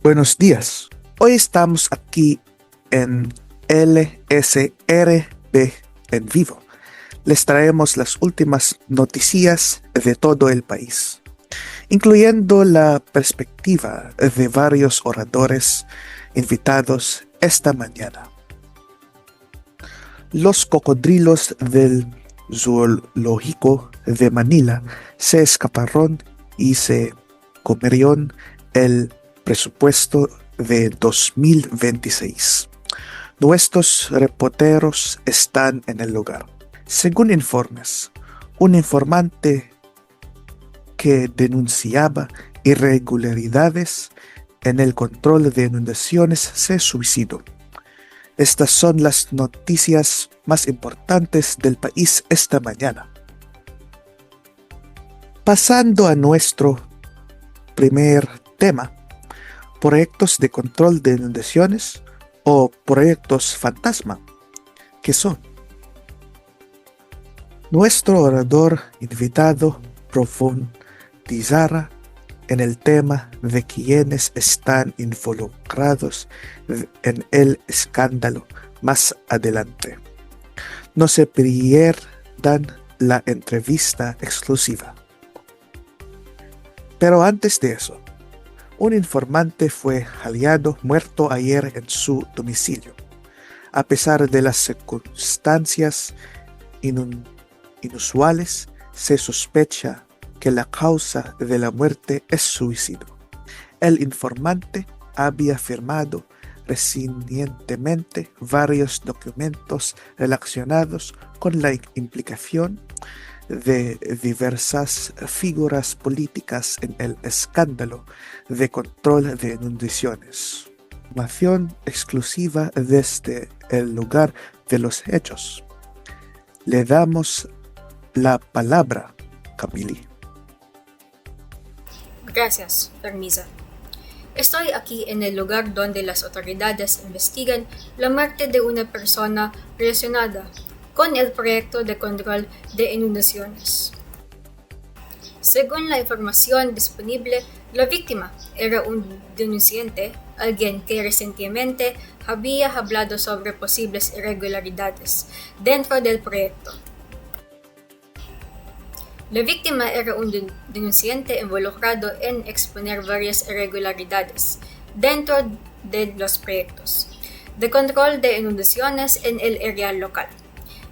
Buenos días. Hoy estamos aquí en LSRB en vivo. Les traemos las últimas noticias de todo el país, incluyendo la perspectiva de varios oradores invitados esta mañana. Los cocodrilos del zoológico de Manila se escaparon y se comieron el presupuesto de 2026. Nuestros reporteros están en el lugar. Según informes, un informante que denunciaba irregularidades en el control de inundaciones se suicidó. Estas son las noticias más importantes del país esta mañana. Pasando a nuestro primer tema, proyectos de control de inundaciones o proyectos fantasma. ¿Qué son? Nuestro orador invitado profundizará en el tema de quienes están involucrados en el escándalo más adelante. No se pierdan la entrevista exclusiva. Pero antes de eso, un informante fue hallado muerto ayer en su domicilio. A pesar de las circunstancias inusuales, se sospecha que la causa de la muerte es suicidio. El informante había firmado recientemente varios documentos relacionados con la implicación de diversas figuras políticas en el escándalo de control de inundaciones. Información exclusiva desde el lugar de los hechos. Le damos la palabra, Camili. Gracias, Armisa. Estoy aquí en el lugar donde las autoridades investigan la muerte de una persona relacionada con el proyecto de control de inundaciones. Según la información disponible, la víctima era un denunciante, alguien que recientemente había hablado sobre posibles irregularidades dentro del proyecto. La víctima era un denunciante involucrado en exponer varias irregularidades dentro de los proyectos de control de inundaciones en el área local.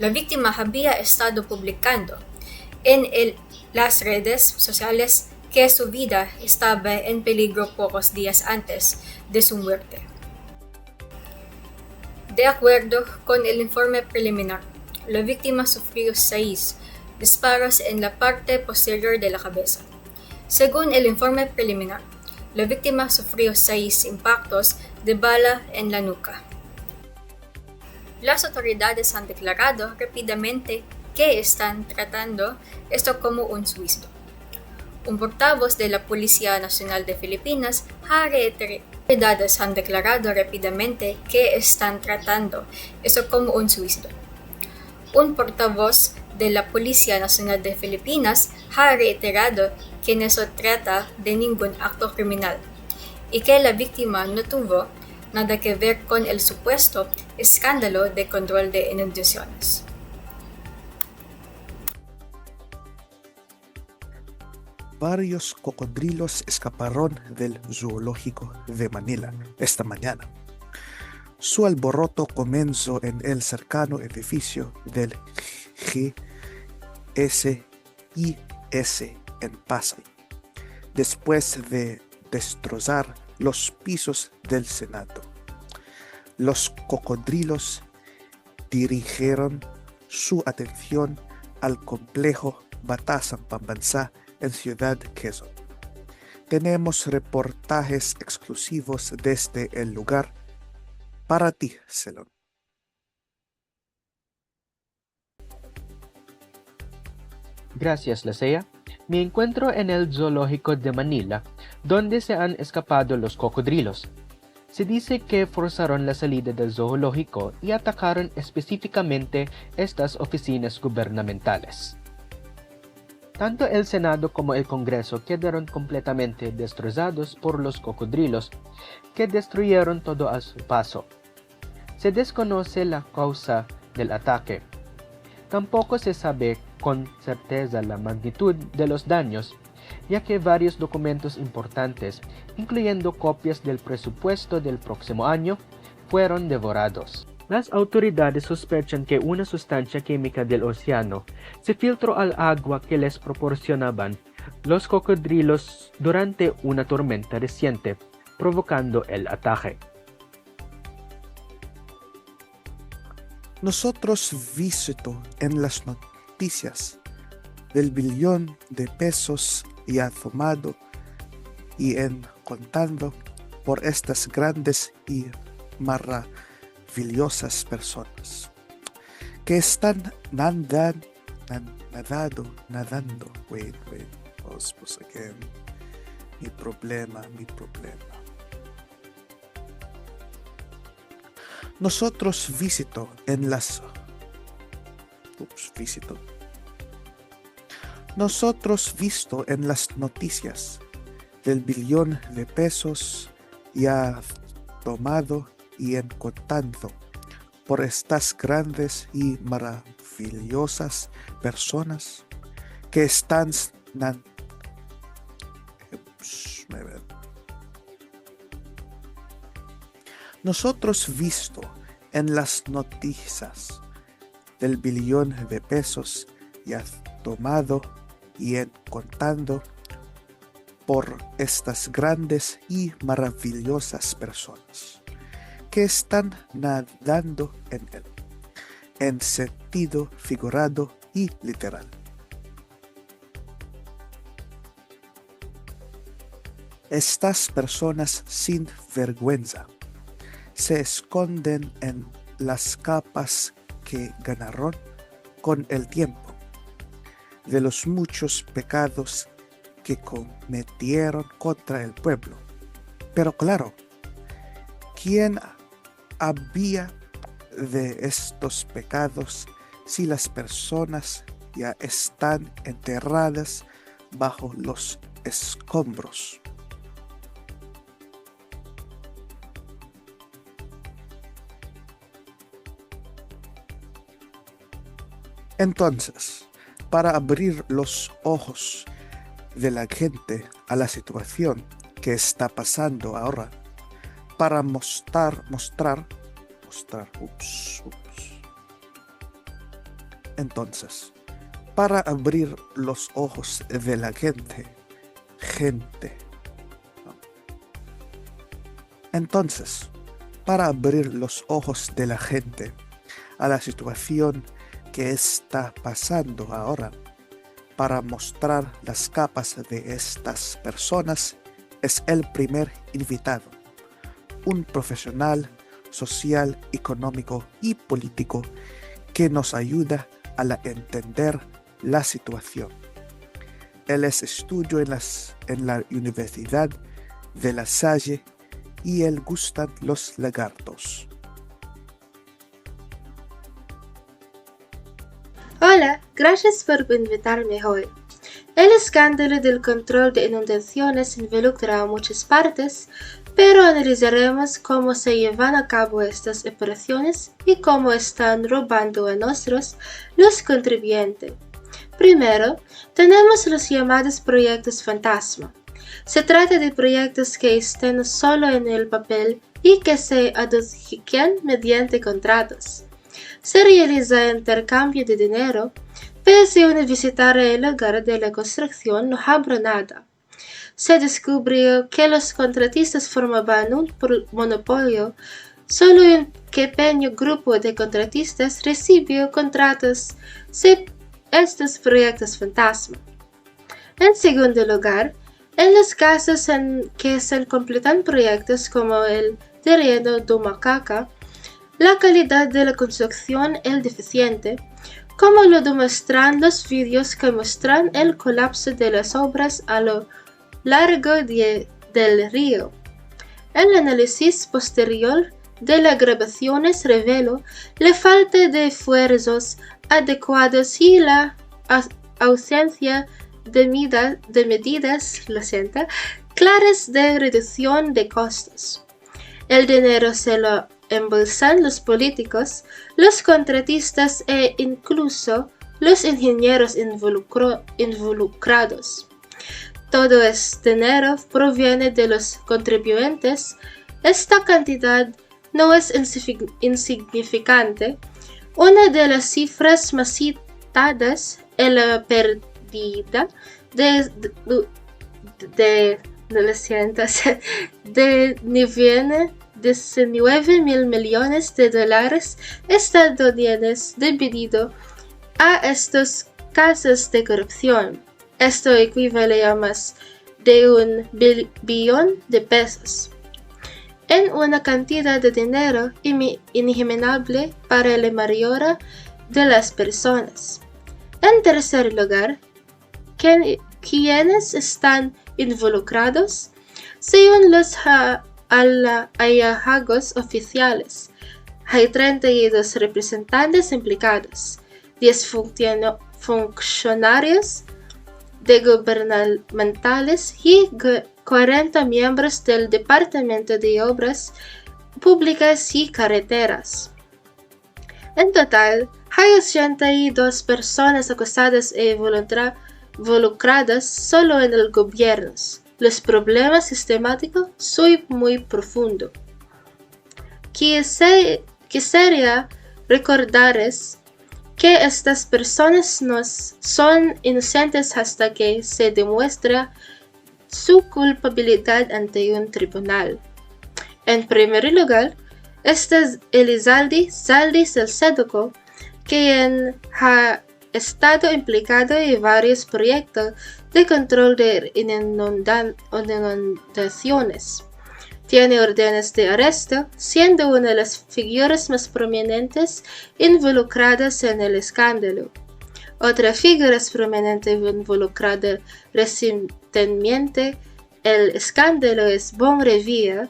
La víctima había estado publicando en las redes sociales que su vida estaba en peligro pocos días antes de su muerte. De acuerdo con el informe preliminar, la víctima sufrió 6 disparos en la parte posterior de la cabeza. Según el informe preliminar, la víctima sufrió 6 impactos de bala en la nuca. Las autoridades han declarado rápidamente que están tratando esto como un suicidio. Un portavoz de la Policía Nacional de Filipinas ha reiterado que las autoridades han declarado rápidamente que están tratando esto como un suicidio. Un portavoz de la Policía Nacional de Filipinas ha reiterado que no se trata de ningún acto criminal y que la víctima no tuvo nada que ver con el supuesto escándalo de control de inundaciones. Varios cocodrilos escaparon del zoológico de Manila esta mañana. Su alboroto comenzó en el cercano edificio del GSIS en Pasay, después de destrozar los pisos del Senado. Los cocodrilos dirigieron su atención al complejo Batasan Pambansa en Ciudad Quezon. Tenemos reportajes exclusivos desde el lugar para ti, Celon. Gracias, Lasea. Me encuentro en el zoológico de Manila, donde se han escapado los cocodrilos. Se dice que forzaron la salida del zoológico y atacaron específicamente estas oficinas gubernamentales. Tanto el Senado como el Congreso quedaron completamente destrozados por los cocodrilos, que destruyeron todo a su paso. Se desconoce la causa del ataque. Tampoco se sabe con certeza la magnitud de los daños, ya que varios documentos importantes, incluyendo copias del presupuesto del próximo año, fueron devorados. Las autoridades sospechan que una sustancia química del océano se filtró al agua que les proporcionaban los cocodrilos durante una tormenta reciente, provocando el ataque. Nosotros visto en las noticias del billón de pesos ya tomado y en contando por estas grandes y maravillosas personas que están nadando. Wait, pause again. Mi problema. Nosotros visto en las noticias del billón de pesos ya tomado y en contando por estas grandes y maravillosas personas que están Nosotros visto en las noticias del billón de pesos ya tomado y en contando por estas grandes y maravillosas personas que están nadando en él, en sentido figurado y literal. Estas personas sin vergüenza se esconden en las capas que ganaron con el tiempo de los muchos pecados que cometieron contra el pueblo. Pero claro, ¿quién había de estos pecados si las personas ya están enterradas bajo los escombros? Entonces, para abrir los ojos de la gente a la situación que está pasando ahora, para Entonces, para abrir los ojos de la gente. Entonces, para abrir los ojos de la gente a la situación que está pasando ahora, para mostrar las capas de estas personas, es el primer invitado, un profesional social, económico y político que nos ayuda a entender la situación. Él estudió en la Universidad de La Salle y él gusta los lagartos. Hola, gracias por invitarme hoy. El escándalo del control de inundaciones involucra a muchas partes, pero analizaremos cómo se llevan a cabo estas operaciones y cómo están robando a nosotros, los contribuyentes. Primero, tenemos los llamados proyectos fantasma. Se trata de proyectos que están solo en el papel y que se adjudican mediante contratos. Se realiza intercambio de dinero, pero si uno visitara el lugar de la construcción no habrá nada. Se descubrió que los contratistas formaban un monopolio. Solo un pequeño grupo de contratistas recibió contratos de estos proyectos fantasma. En segundo lugar, en los casos en que se completan proyectos como el terreno de Macaca, la calidad de la construcción es deficiente, como lo demuestran los vídeos que muestran el colapso de las obras a lo largo del río. El análisis posterior de las grabaciones reveló la falta de esfuerzos adecuados y la ausencia de medidas claras de reducción de costos. El dinero se lo embolsan los políticos, los contratistas e incluso los ingenieros involucrados. Todo este dinero proviene de los contribuyentes. Esta cantidad no es insignificante. Una de las cifras más citadas es la pérdida de 19 mil millones de dólares estadounidenses debido a estos casos de corrupción. Esto equivale a más de $1 billón de pesos, en una cantidad de dinero inimaginable para la mayoría de las personas. En tercer lugar, ¿quiénes están involucrados? Según los hallazgos oficiales, hay 32 representantes implicados, 10 funcionarios gubernamentales y 40 miembros del Departamento de Obras Públicas y Carreteras. En total, hay 82 personas acusadas e involucradas solo en el gobierno. Los problemas sistemáticos son muy profundos. Quisiera recordarles que estas personas no son inocentes hasta que se demuestre su culpabilidad ante un tribunal. En primer lugar, este es Elizalde Salcedo, quien ha estado implicado en varios proyectos de control de inundaciones. Tiene órdenes de arresto, siendo una de las figuras más prominentes involucradas en el escándalo. Otra figura prominente involucrada recientemente en el escándalo es Bon Revilla,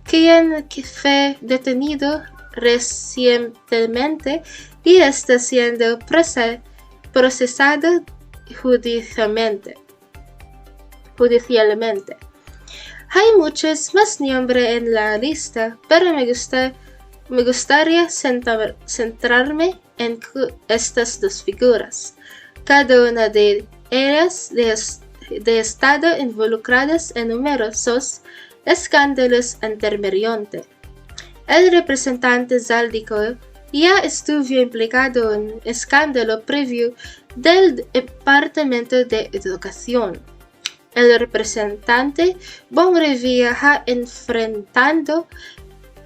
quien fue detenido recientemente y está siendo procesado judicialmente. Hay muchos más nombres en la lista, pero me gustaría centrarme en estas dos figuras. Cada una de ellas de estado involucradas en numerosos escándalos anteriormente. El representante Zaldico ya estuvo implicado en un escándalo previo del Departamento de Educación. El representante Bon Revilla ha enfrentado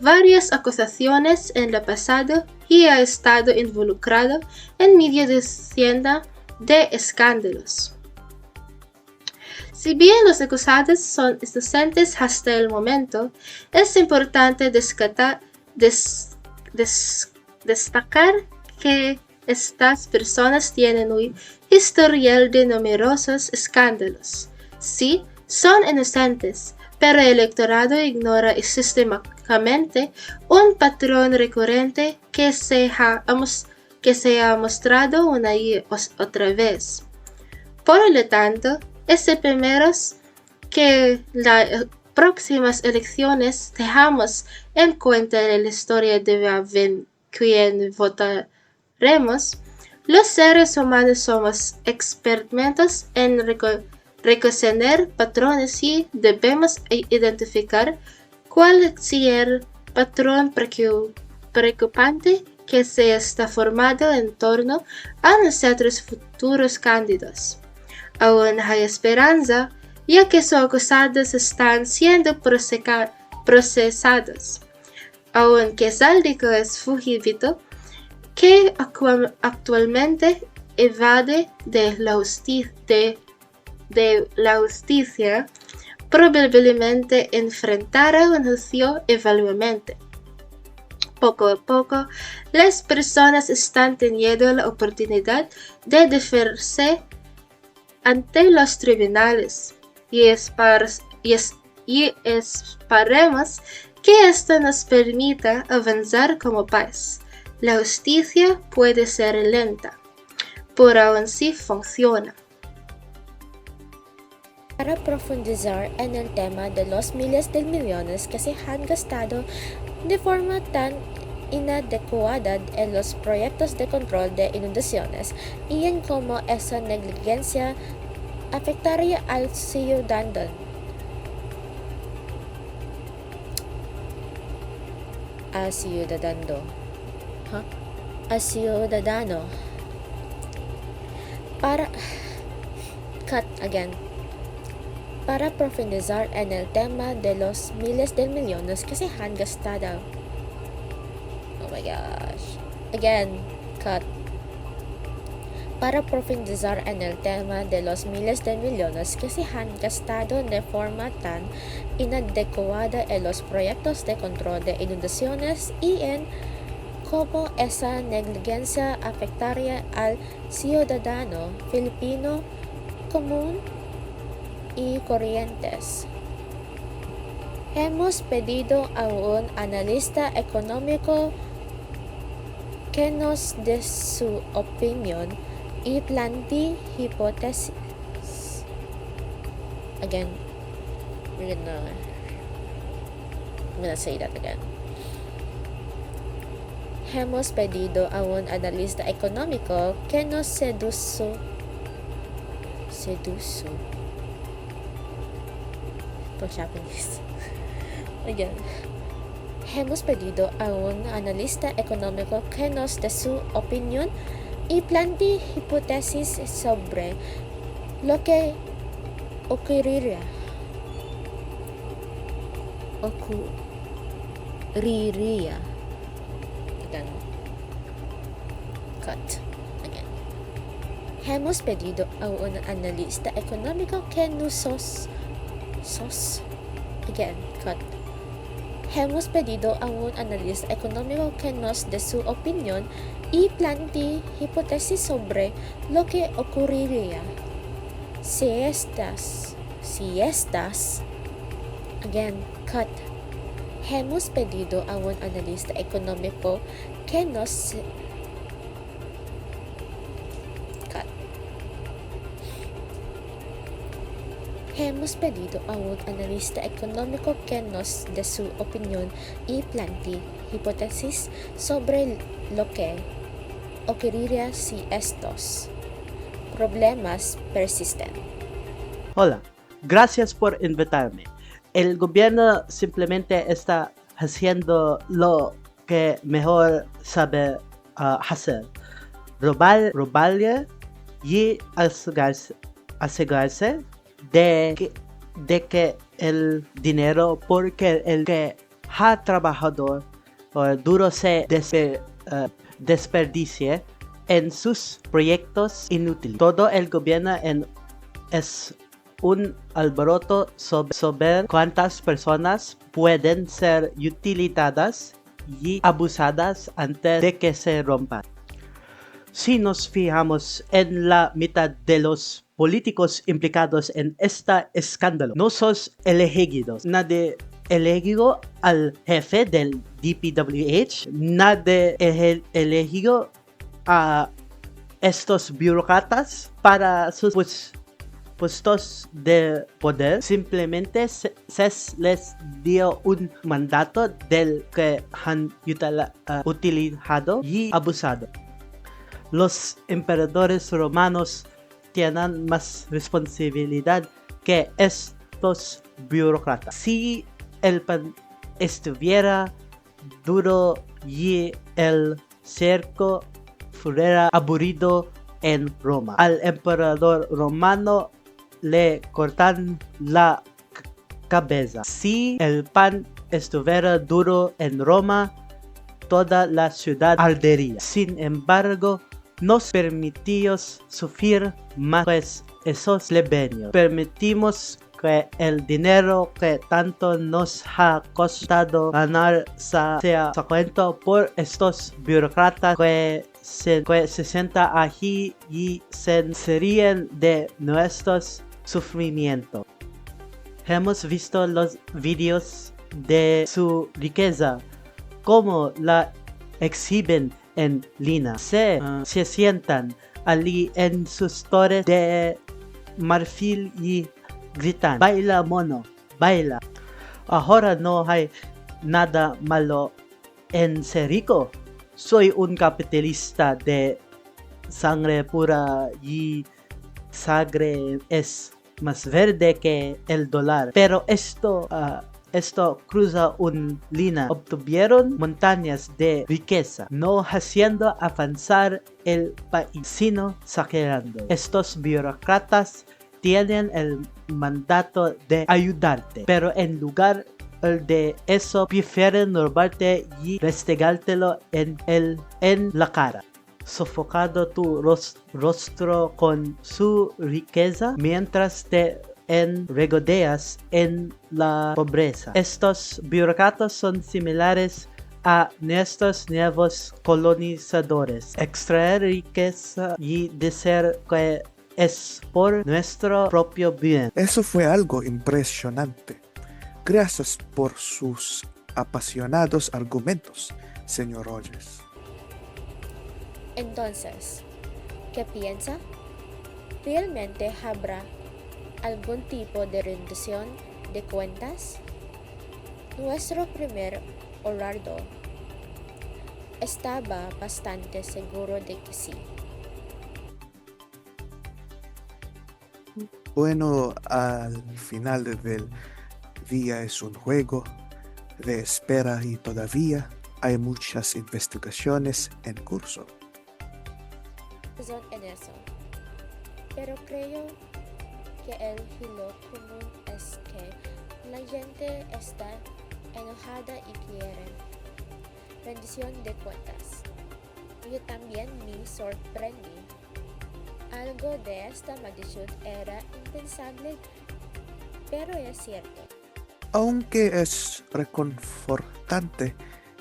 varias acusaciones en el pasado y ha estado involucrado en media decena de escándalos. Si bien los acusados son inocentes hasta el momento, es importante destacar que estas personas tienen un historial de numerosos escándalos. Sí, son inocentes, pero el electorado ignora sistemáticamente un patrón recurrente que se ha mostrado una y otra vez. Por lo tanto, es de primeros que las próximas elecciones dejamos en cuenta la historia de quien votaremos. Los seres humanos somos expertos en reconocer patrones y debemos identificar cualquier patrón preocupante que se está formando en torno a nuestros futuros candidatos. Aún hay esperanza, ya que sus acusados están siendo procesados. Aunque Zaldico es fugitiva, que actualmente evade de la justicia, probablemente enfrentará un juicio eventualmente. Poco a poco, las personas están teniendo la oportunidad de defenderse ante los tribunales y esperemos que esto nos permita avanzar como país. La justicia puede ser lenta, pero aún sí funciona. para profundizar en el tema de los miles de millones que se han gastado de forma tan inadecuada en los proyectos de control de inundaciones y en cómo esa negligencia afectaría al ciudadano. Al ciudadano. Para profundizar en el tema de los miles de millones que se han gastado. Oh my gosh. Again, cut. Para profundizar en el tema de los miles de millones que se han gastado de forma tan inadecuada en los proyectos de control de inundaciones y en cómo esa negligencia afectaría al ciudadano filipino común y corrientes. Hemos pedido a un analista económico que nos dé su opinión y plantee hipótesis. Again, I'm gonna say that again. Hemos pedido a un analista económico que nos seduce. For Japanese. Again. Hemos pedido a un analista económico que nos dé su opinión y plantee hipótesis sobre lo que ocurriría. Again. Cut. Again. Hemos pedido a un analista económico que nos Again. Cut. Hemos pedido a un analista económico que nos dé su opinión y plantee hipótesis sobre lo que ocurriría si estas again, cut. Hemos pedido a un analista económico que nos cut. Hemos pedido a un analista económico que nos dé su opinión y plantee hipótesis sobre lo que ocurriría si estos problemas persisten. Hola, gracias por invitarme. El gobierno simplemente está haciendo lo que mejor sabe hacer. Robarle y asegurarse de que el dinero porque el que ha trabajado duro se desperdicie en sus proyectos inútiles. Todo el gobierno es un alboroto sobre cuántas personas pueden ser utilizadas y abusadas antes de que se rompan. Si nos fijamos en la mitad de los políticos implicados en este escándalo, no son elegidos. Nadie eligió al jefe del DPWH, nadie eligió a estos burócratas para sus puestos de poder. Simplemente se les dio un mandato del que han utilizado y abusado. Los emperadores romanos tienen más responsabilidad que estos burócratas. Si el pan estuviera duro y el cerco fuera aburrido en Roma, al emperador romano le cortan la cabeza. Si el pan estuviera duro en Roma, toda la ciudad ardería. Sin embargo, nos permitimos sufrir más, pues esos plebeyos. Permitimos que el dinero que tanto nos ha costado ganar sea sacado por estos burócratas que se sientan aquí y se ríen de nuestros sufrimientos. Hemos visto los vídeos de su riqueza, cómo la exhiben en línea. Se sientan allí en sus torres de marfil y gritan, baila mono, baila. Ahora no hay nada malo en ser rico. Soy un capitalista de sangre pura y sangre es más verde que el dólar. Pero esto cruza una línea. Obtuvieron montañas de riqueza, no haciendo avanzar el país, sino saqueando. Estos burócratas tienen el mandato de ayudarte, pero en lugar de eso prefieren robarte y restregártelo en la cara, sofocando tu rostro con su riqueza mientras te regodeas en la pobreza. Estos burócratas son similares a nuestros nuevos colonizadores. Extraer riqueza y decir que es por nuestro propio bien. Eso fue algo impresionante. Gracias por sus apasionados argumentos, señor Rogers. Entonces, ¿qué piensa? ¿Realmente habrá algún tipo de rendición de cuentas? Nuestro primer orador estaba bastante seguro de que sí. Bueno, al final del día es un juego de espera y todavía hay muchas investigaciones en curso. Razón en eso. Pero creo que el hilo común es que la gente está enojada y quiere rendición de cuentas. Yo también me sorprendí. Algo de esta magnitud era impensable, pero es cierto. Aunque es reconfortante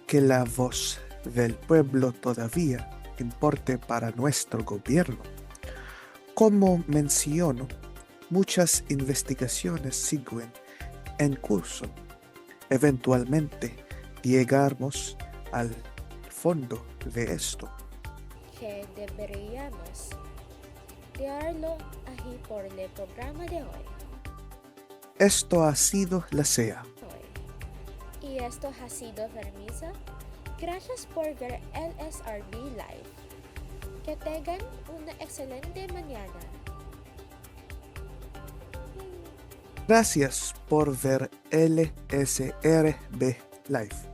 que la voz del pueblo todavía importe para nuestro gobierno. Como menciono, muchas investigaciones siguen en curso. Eventualmente llegaremos al fondo de esto. Que deberíamos dejarlo ahí por el programa de hoy. Esto ha sido la SEA. Y esto ha sido Vermisa. Gracias por ver LSRB Live. Que tengan una excelente mañana. Gracias por ver LSRB Live.